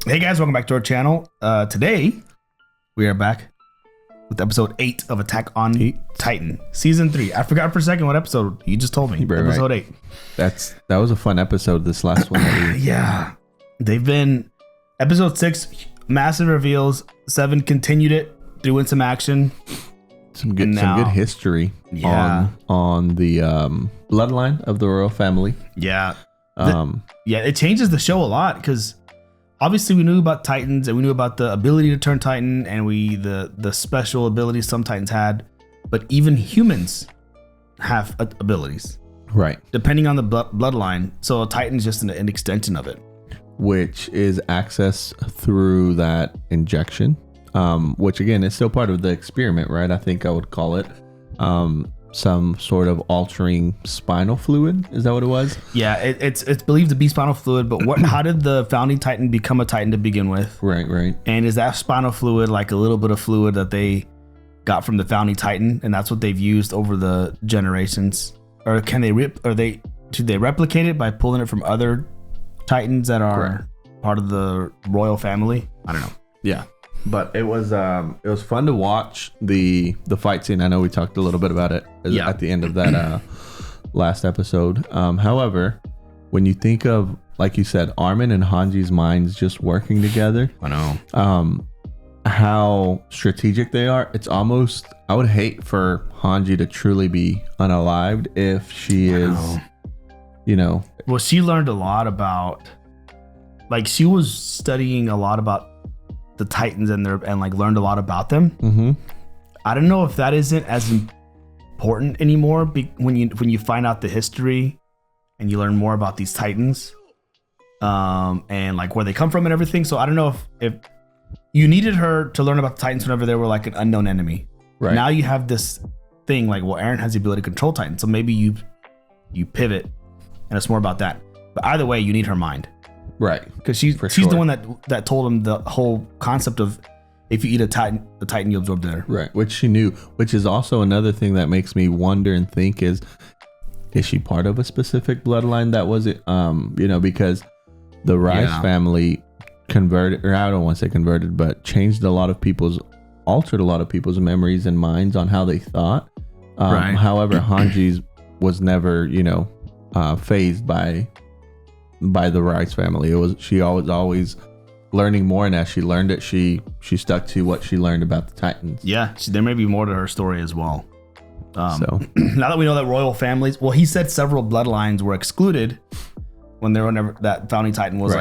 Hey guys, welcome back to our channel. Today, we are back with episode 8 of Attack on Titan, season 3. I forgot for a second what episode you just told me. Episode 8. That was a fun episode. This last one. Yeah, they've been episode 6, massive reveals. 7 continued it, threw in some action. Some good history on the bloodline of the royal family. Yeah, it changes the show a lot because obviously we knew about Titans and we knew about the ability to turn Titan and the special abilities some Titans had, but even humans have abilities, right? Depending on the bloodline. So a Titan's just an extension of it, which is access through that injection. Which again is still part of the experiment, right? I think I would call it some sort of altering spinal fluid. Is that what it was? Yeah, it's believed to be spinal fluid, but how did the founding Titan become a Titan to begin with? Right. And is that spinal fluid like a little bit of fluid that they got from the founding Titan, and that's what they've used over the generations? Or can they should they replicate it by pulling it from other Titans that are part of the royal family? I don't know. Yeah. But it was fun to watch the fight scene. I know we talked a little bit about it at the end of that last episode. However, when you think of, like you said, Armin and Hanji's minds just working together, I know how strategic they are. It's almost, I would hate for Hanji to truly be unalived if she is, Well, she learned a lot about, like, she was studying a lot about the Titans and learned a lot about them. Mm-hmm. I don't know if that isn't as important anymore when you find out the history and you learn more about these Titans, and like where they come from and everything. So I don't know if you needed her to learn about the Titans whenever they were like an unknown enemy. Right. Now you have this thing like, well, Eren has the ability to control Titans, so maybe you pivot and it's more about that. But either way, you need her mind. Right, because she's the one that told him the whole concept of if you eat the Titan you absorb there. Right, which she knew. Which is also another thing that makes me wonder and think is she part of a specific bloodline that was it? Because the Rice family converted, or I don't want to say converted, but altered a lot of people's memories and minds on how they thought. Right. However, Hanji's was never phased by the Rice family. She was always learning more, and as she learned it, she stuck to what she learned about the Titans. Yeah, there may be more to her story as well. So now that we know that royal families, well, he said several bloodlines were excluded when that founding Titan was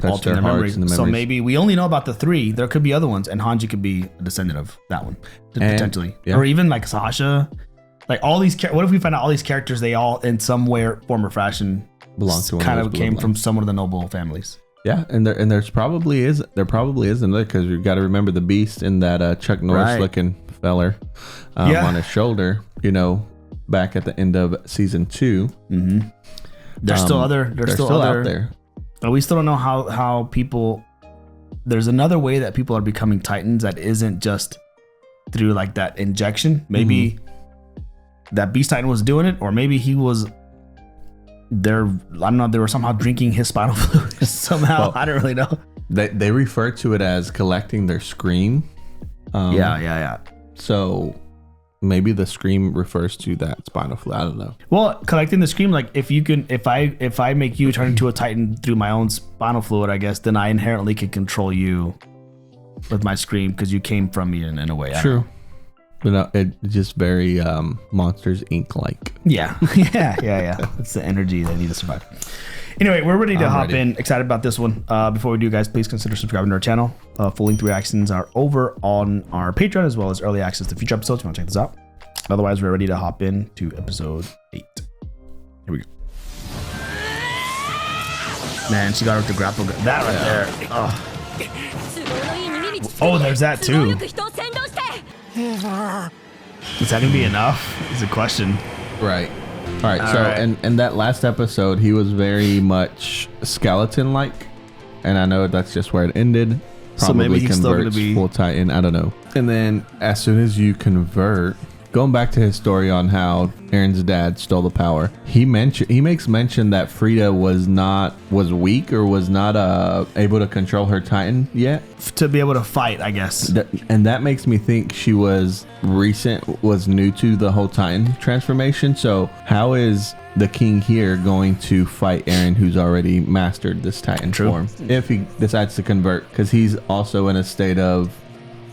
altering their memories. So maybe we only know about the 3. There could be other ones, and Hanji could be a descendant of that one potentially, or even like Sasha. Like all these, what if we find out all these characters, they all in some way, form or fashion belong to kind of came from some of the noble families. Yeah, and there probably is another, because you got to remember the Beast in that Chuck Norris looking feller on his shoulder. Back at the end of season 2. Mm-hmm. There's still out there. But we still don't know how people. There's another way that people are becoming Titans that isn't just through like that injection. Maybe that Beast Titan was doing it, or maybe he was. They were somehow drinking his spinal fluid somehow. Well, I don't really know. They refer to it as collecting their scream. Yeah. So maybe the scream refers to that spinal fluid. I don't know. Well, collecting the scream, like if I make you turn into a Titan through my own spinal fluid, I guess then I inherently can control you with my scream because you came from me in a way. True. But no, it's just very Monsters Inc. like. Yeah. It's the energy they need to survive. Anyway, we're ready to hop in. Excited about this one. Before we do, guys, please consider subscribing to our channel. Full-length reactions are over on our Patreon, as well as early access to future episodes. If you want to check this out. Otherwise, we're ready to hop in to episode 8. Here we go. Man, she got her with the grapple gun. That right there. Oh, there's that too. Is that gonna be enough? Is a question. Right. All right. In that last episode, he was very much skeleton-like, and I know that's just where it ended. Probably so maybe he's still gonna converts be full Titan. I don't know. And then as soon as you convert, going back to his story on how Aaron's dad stole the power, he makes mention that Frida was weak or was not able to control her Titan yet to be able to fight, I guess. And that makes me think she was new to the whole Titan transformation. So how is the king here going to fight Aaron, who's already mastered this Titan form, if he decides to convert? Because he's also in a state of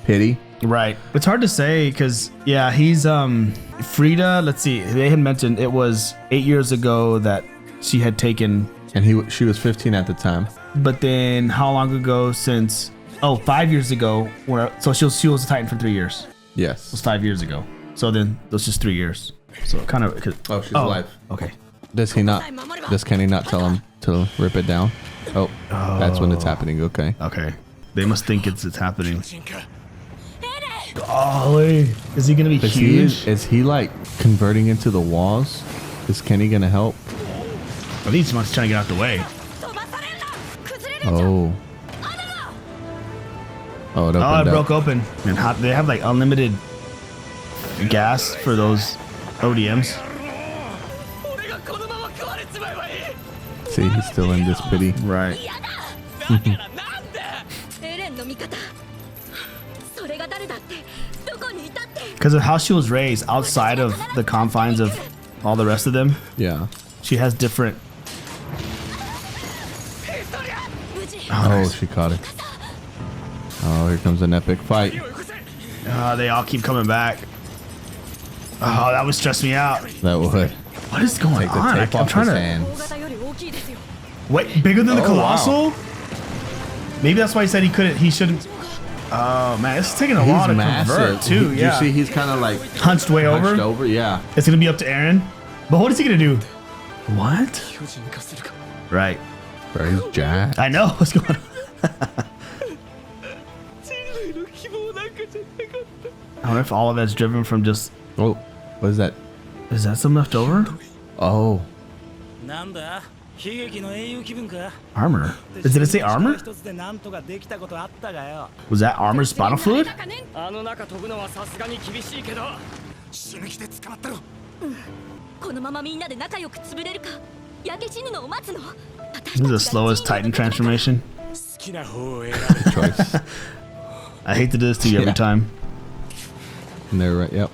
pity. Right. It's hard to say because, yeah, he's Frida. Let's see. They had mentioned it was 8 years ago that she had taken. And she was 15 at the time. But then how long ago since? Oh, 5 years ago. So she was a Titan for 3 years. Yes. It was 5 years ago. So then that's just 3 years. So kind of. Oh, she's alive. Okay. Does Kenny not tell him to rip it down? Oh, that's when it's happening. Okay. Okay. They must think it's happening. Golly. Is he going to be huge? Is he like converting into the walls? Is Kenny going to help? I think he's trying to get out the way. Oh. Oh, it broke open. And they have like unlimited gas for those ODMs. See, he's still in this pity. Right. Because of how she was raised outside of the confines of all the rest of them. Yeah. She has different. Oh, nice. She caught it. Oh, here comes an epic fight. They all keep coming back. Oh, that would stress me out. That would. What is going on? I'm trying to. Hands. Wait, bigger than the Colossal? Wow. Maybe that's why he said he shouldn't. Oh man, it's taking a while to convert too. Yeah. You see, he's kind of like hunched way over. Yeah. It's gonna be up to Aaron. But what is he gonna do? What? Right. Bro, he's jacked. I know what's going on. I wonder if all of that's driven from just. Oh, what is that? Is that some left over? Oh. Armor. Did it say armor? Was that armor spinal fluid? This is the slowest Titan transformation. Choice. I hate to do this to you every time. And they're right. Yep.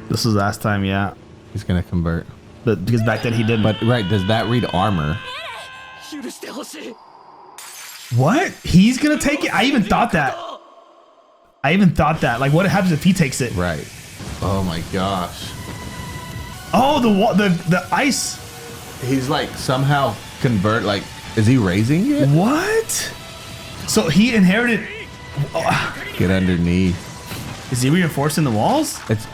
This was last time, yeah. He's gonna convert. But because back then he didn't. But right, does that read armor? What? He's gonna take it? I even thought that. Like, what happens if he takes it? Right. Oh my gosh. Oh, the ice. He's like somehow convert. Like, is he raising it? What? So he inherited. Get underneath. Is he reinforcing the walls? It's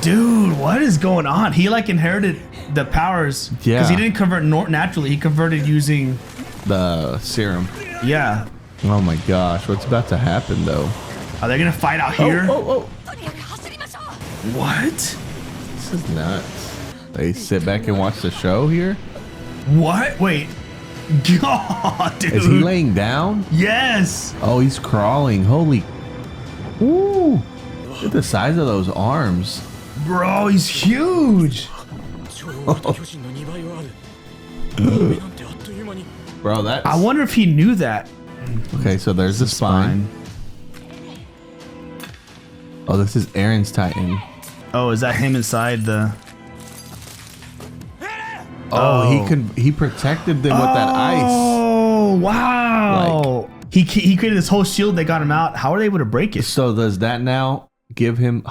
Dude, what is going on? He like inherited the powers. Yeah. Because he didn't convert naturally. He converted using the serum. Yeah. Oh my gosh, what's about to happen though? Are they gonna fight out here? Oh. What? This is nuts. They sit back and watch the show here? What? Wait. God, dude. Is he laying down? Yes. Oh, he's crawling. Holy. Ooh. Look at the size of those arms. Bro, he's huge. Bro, that's... I wonder if he knew that. Okay, so there's the spine. Oh, this is Aaron's Titan. Oh, is that him inside the... Oh, he protected them with that ice. Oh, wow. Like, he created this whole shield that got him out. How are they able to break it? So does that now give him...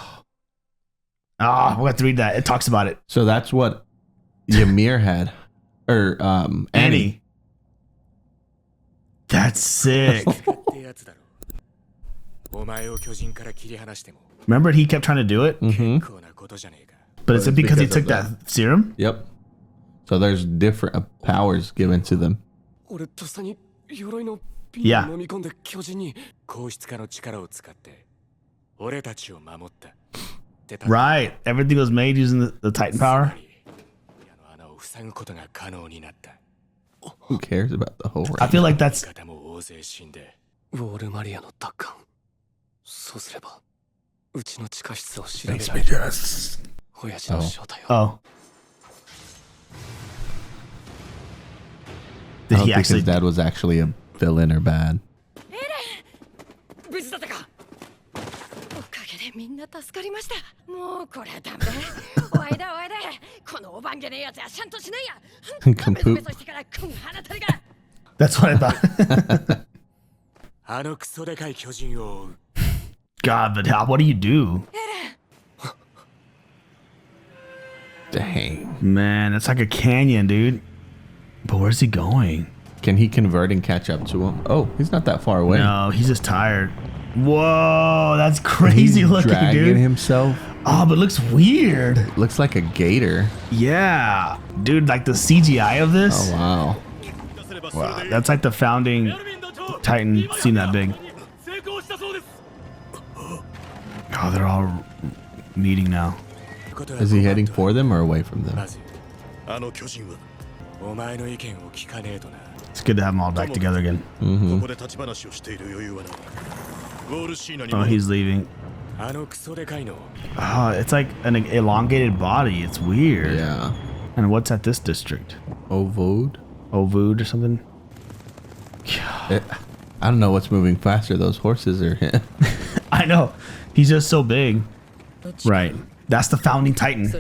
we'll have to read that. It talks about it. So that's what Ymir had. Or Annie. That's sick. Remember he kept trying to do it? Mm-hmm. But is it because he took that serum? Yep. So there's different powers given to them. Yeah. Right. Everything was made using the Titan power. Who cares about the whole round? I feel like that's... Makes me jealous. Oh. I don't think his dad was actually a villain or bad. That's what I thought. God, but what do you do? Dang. Man, it's like a canyon, dude. But where's he going? Can he convert and catch up to him? Oh, he's not that far away. No, he's just tired. Whoa, that's crazy looking, dragging dude. Himself. Oh, but it looks weird. Looks like a gator. Yeah, dude, like the CGI of this. Oh, wow. Wow, that's like the founding Titan seemed that big. Oh, they're all meeting now. Is he heading for them or away from them? It's good to have them all back together again. Mm-hmm. Oh, he's leaving. Oh, it's like an elongated body. It's weird. Yeah. And what's at this district? Orvud? Orvud or something? I don't know what's moving faster, those horses or him. I know. He's just so big. Right. That's the founding Titan.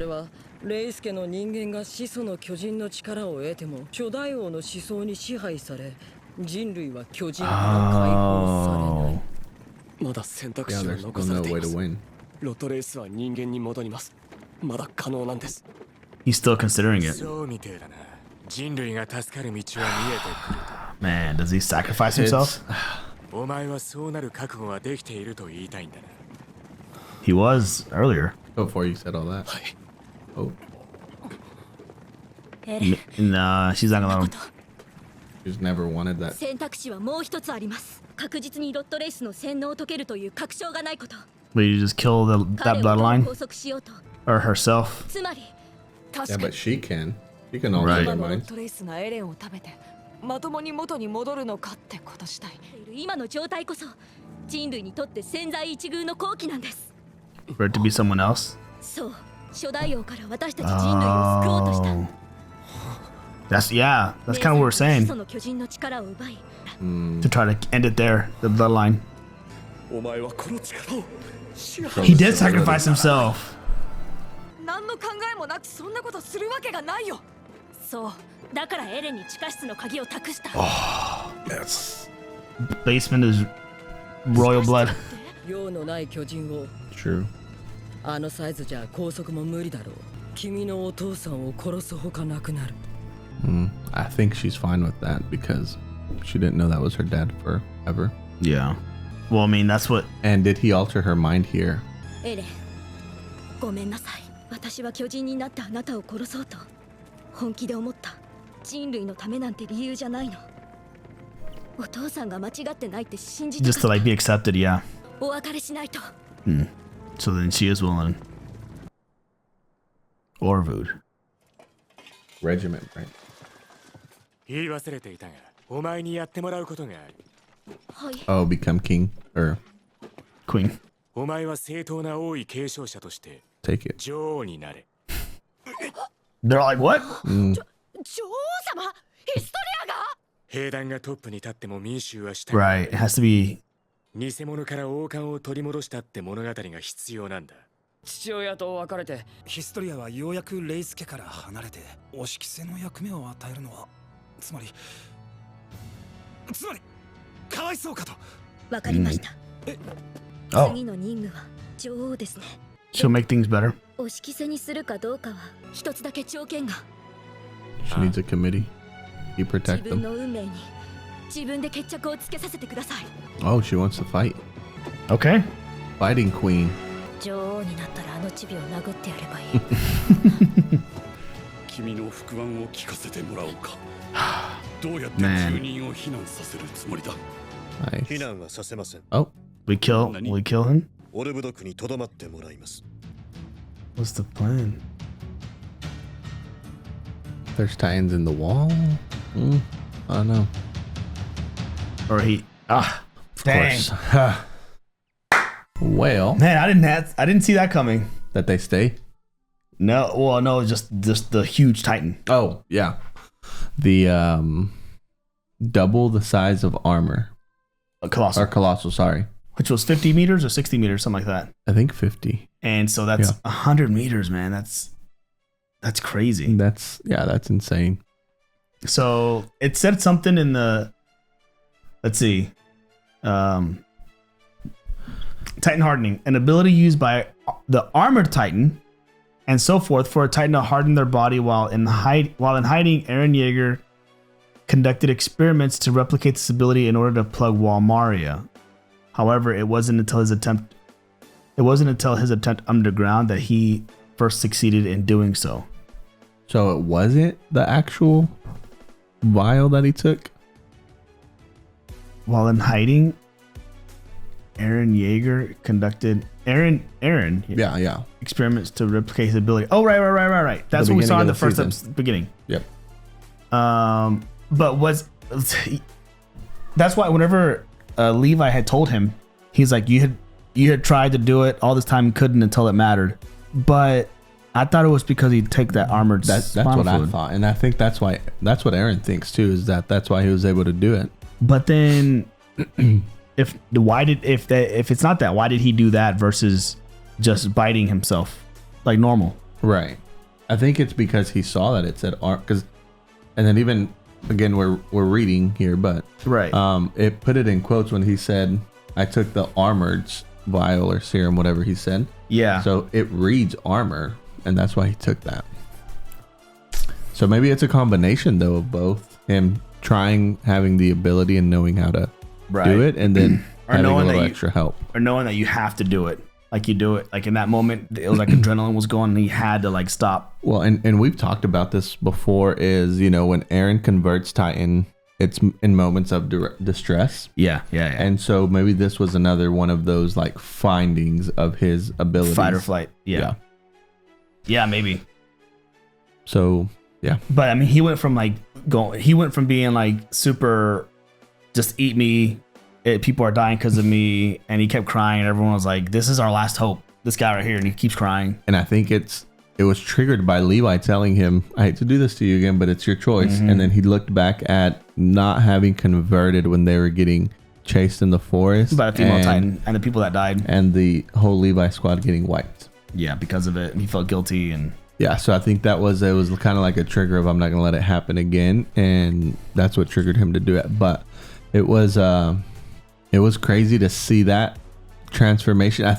Oh. Yeah, there's still no way to win. He's still considering it. Man, does he sacrifice himself? He was earlier. Before you said all that. Oh. Nah, she's not gonna let him. She's never wanted that. Will you just kill that bloodline? Or herself? Yeah, but she can. She can alter their minds. For it to be someone else? Oh. That's kind of what we're saying. To try to end it there, the bloodline. He did sacrifice himself. Oh, yes. Basement is royal blood. True. I think she's fine with that because she didn't know that was her dad forever. Yeah. Well, I mean, that's what... And did he alter her mind here? Just to like be accepted, yeah. So then she is willing. Orvud. Regiment, right? Oh, become king or queen. Take it. They're like, what? Right, it has to be. Oh. She'll make things better. She needs a committee. You protect them. Oh, she wants to fight. Okay. Fighting queen. Man. Nice. Oh, We kill him? What's the plan? there's Titans in the wall. I don't know. Or he... of Dang. course. Well, man, I didn't see that coming. That they stay? No, well, no, just the huge Titan. Oh, yeah. The double the size of armor. Colossal, sorry. Which was 50 meters or 60 meters, something like that. I think 50. And so that's 100 meters, man. That's crazy. That's insane. So it said something in the, let's see, Titan hardening, an ability used by the armored Titan and so forth for a Titan to harden their body while in hiding. Eren Yeager conducted experiments to replicate this ability in order to plug Walmaria. However, it wasn't until his attempt underground that he first succeeded in doing so. So it wasn't the actual vial that he took? While in hiding, Eren Yeager conducted experiments to replicate his ability. Oh, right. That's what we saw in the first beginning. Yep. But that's why whenever Levi had told him, he's like, you had tried to do it all this time and couldn't until it mattered. But I thought it was because he'd take that armored. That's what I thought, and I think that's what Eren thinks too. Is that's why he was able to do it. But then, if it's not that, why did he do that versus just biting himself like normal? Right. I think it's because he saw that it said arm. And then even again, we're reading here, but right. It put it in quotes when he said, "I took the armored vial or serum," whatever he said. Yeah. So it reads armor. And that's why he took that. So maybe it's a combination, though, of both him having the ability and knowing how to do it, and then having a little extra help. Or knowing that you have to do it. Like you do it. Like in that moment, it was like adrenaline was going and he had to like stop. Well, and we've talked about this before is, when Eren converts Titan, it's in moments of distress. Yeah. And so maybe this was another one of those like findings of his abilities. Fight or flight. Yeah, maybe. So, yeah. But I mean, he went from being like super, just eat me. People are dying because of me. And he kept crying. And everyone was like, this is our last hope. This guy right here. And he keeps crying. And I think it was triggered by Levi telling him, I hate to do this to you again, but it's your choice. Mm-hmm. And then he looked back at not having converted when they were getting chased in the forest. By a female Titan and the people that died. And the whole Levi squad getting wiped. Yeah, because of it. And he felt guilty. And yeah, so I think it was kind of like a trigger of I'm not going to let it happen again. And that's what triggered him to do it. But it was crazy to see that transformation. I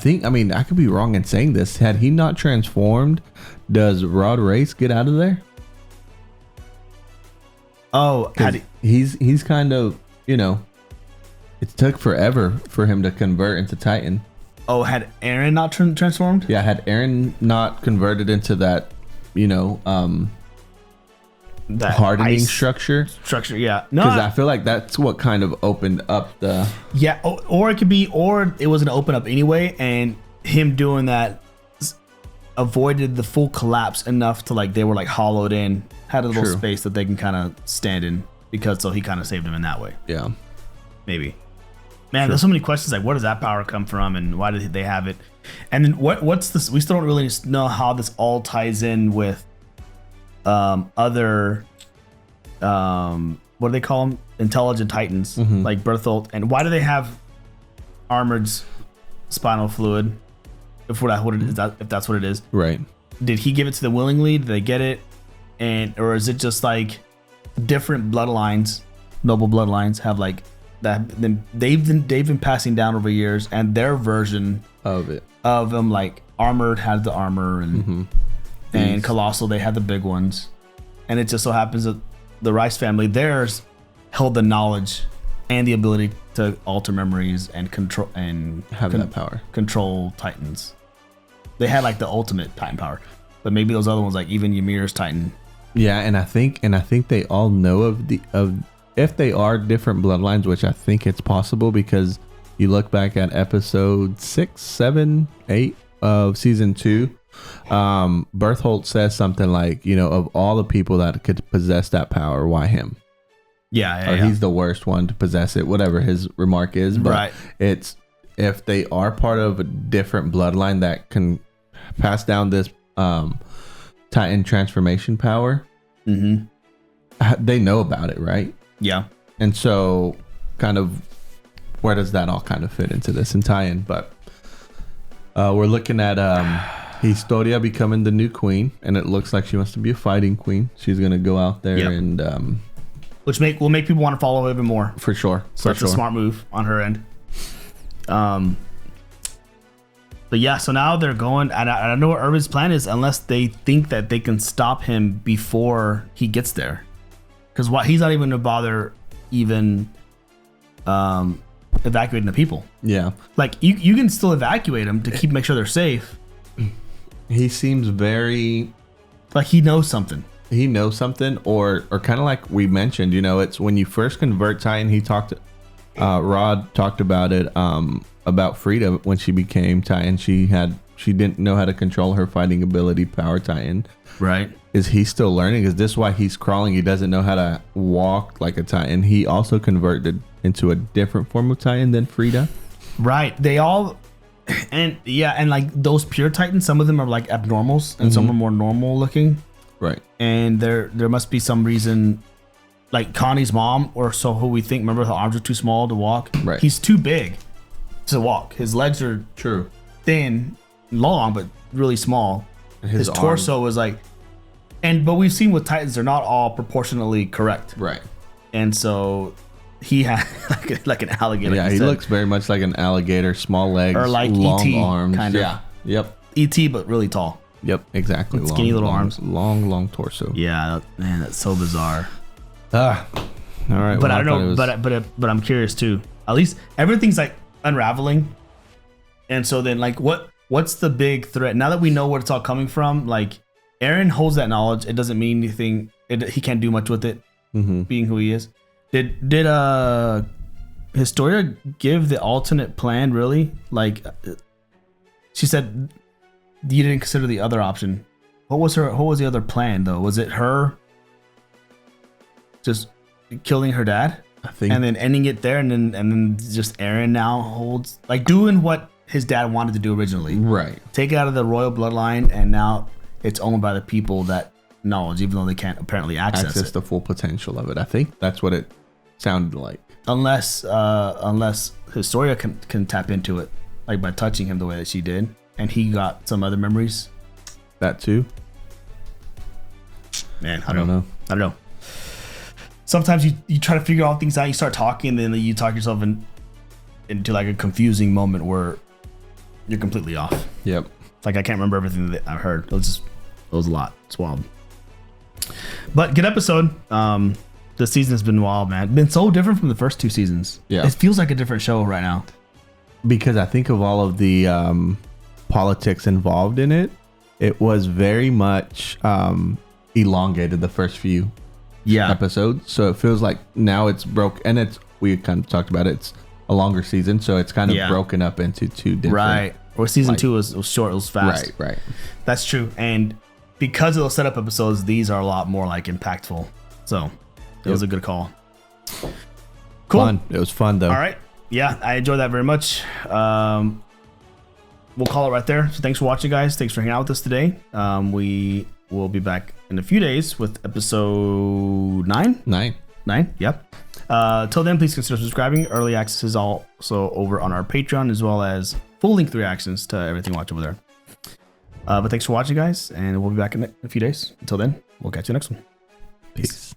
could be wrong in saying this. Had he not transformed, does Rod Race get out of there? Oh, he's kind of, it took forever for him to convert into Titan. Oh, had Eren not transformed? Yeah, had Eren not converted into that, that hardening structure, yeah. No, because I feel like that's what kind of opened up the. Yeah, or it could be, or it was gonna open up anyway, and him doing that avoided the full collapse enough to like they were like hollowed in, had a little space that they can kind of stand in so he kind of saved him in that way. Yeah, maybe. Man, there's so many questions like where does that power come from and why did they have it, and then what's this? We still don't really know how this all ties in with other what do they call them, intelligent Titans, like Bertholdt, and why do they have armored spinal fluid if that's what it is, right? Did he give it to them willingly? Did they get it, or is it just like different bloodlines, noble bloodlines have like that they've been passing down over years, and their version of them, like Armored had the armor, and and Colossal, they had the big ones, and it just so happens that the Rice family, theirs held the knowledge and the ability to alter memories and control and that power, control Titans. They had like the ultimate Titan power, but maybe those other ones, like even Ymir's Titan. Yeah, and I think they all know of if they are different bloodlines, which I think it's possible because you look back at episode 6, 7, 8 of season 2. Bertholdt says something like, of all the people that could possess that power, why him? Yeah. He's the worst one to possess it, whatever his remark is. But if they are part of a different bloodline that can pass down this Titan transformation power, they know about it, right? Yeah. And so kind of where does that all kind of fit into this and tie in? But we're looking at Historia becoming the new queen, and it looks like she wants to be a fighting queen. She's going to go out there and... which will make people want to follow even more. For sure. So that's a smart move on her end. But yeah, so now they're going, and I don't know what Orvud's plan is unless they think that they can stop him before he gets there. Because he's not even going to bother even evacuating the people. Yeah. Like, you can still evacuate them to make sure they're safe. He seems very... like he knows something. He knows something, or kind of like we mentioned, it's when you first convert Titan, Rod talked about it, about Frida when she became Titan. She didn't know how to control her fighting ability, Power Titan. Right. Is he still learning? Is this why he's crawling? He doesn't know how to walk like a Titan. He also converted into a different form of Titan than Frida. Right. They all, and like those pure Titans, some of them are like abnormals and some are more normal looking. Right. And there must be some reason, like Connie's mom, or so who we think, remember, her arms are too small to walk. Right. He's too big to walk. His legs are true thin, long, but really small. His torso was like, but we've seen with Titans, they're not all proportionally correct. Right. And so he had like an alligator. Yeah, he looks very much like an alligator, small legs, or like long arms. Kind of. Yeah. Yep. E.T., but really tall. Yep, exactly. Skinny little arms. Long torso. Yeah, man, that's so bizarre. All right. But I don't know. But I'm curious too. At least everything's like unraveling. And so then, like, what's the big threat now that we know where it's all coming from? Like, Eren holds that knowledge. It doesn't mean anything. He can't do much with it, being who he is. Did Historia give the alternate plan? Really? Like, she said. You didn't consider the other option. What was the other plan though? Was it her just killing her dad? I think, and then ending it there, and then just Eren now holds, like, doing what his dad wanted to do originally. Right. Take it out of the royal bloodline, and now it's owned by the people that knowledge, even though they can't apparently access the full potential of it. I think that's what it sounded like. Unless Historia can tap into it, like by touching him the way that she did. And he got some other memories. That too. Man, I don't know. Sometimes you try to figure all things out. You start talking, and then you talk yourself into like a confusing moment where you're completely off. Yep. Like, I can't remember everything that I heard. It was a lot. It's wild. But good episode. The season has been wild, man. It's been so different from the first two seasons. Yeah. It feels like a different show right now. Because I think of all of the politics involved in it, it was very much elongated the first few episodes. So it feels like now it's broke, and we kind of talked about it. It's a longer season, so it's kind of broken up into two different. Right. Or season 2 was short, it was fast. Right. That's true. And because of those setup episodes, these are a lot more like impactful. So it was a good call. Cool. Fun. It was fun though. All right. Yeah, I enjoyed that very much. We'll call it right there. So thanks for watching, guys. Thanks for hanging out with us today. We will be back in a few days with episode 9. 9. Yep. Till then, please consider subscribing. Early access is also over on our Patreon, as well as full-length reactions to everything watch over there. But thanks for watching, guys, and we'll be back in a few days. Until then, we'll catch you next one. Peace.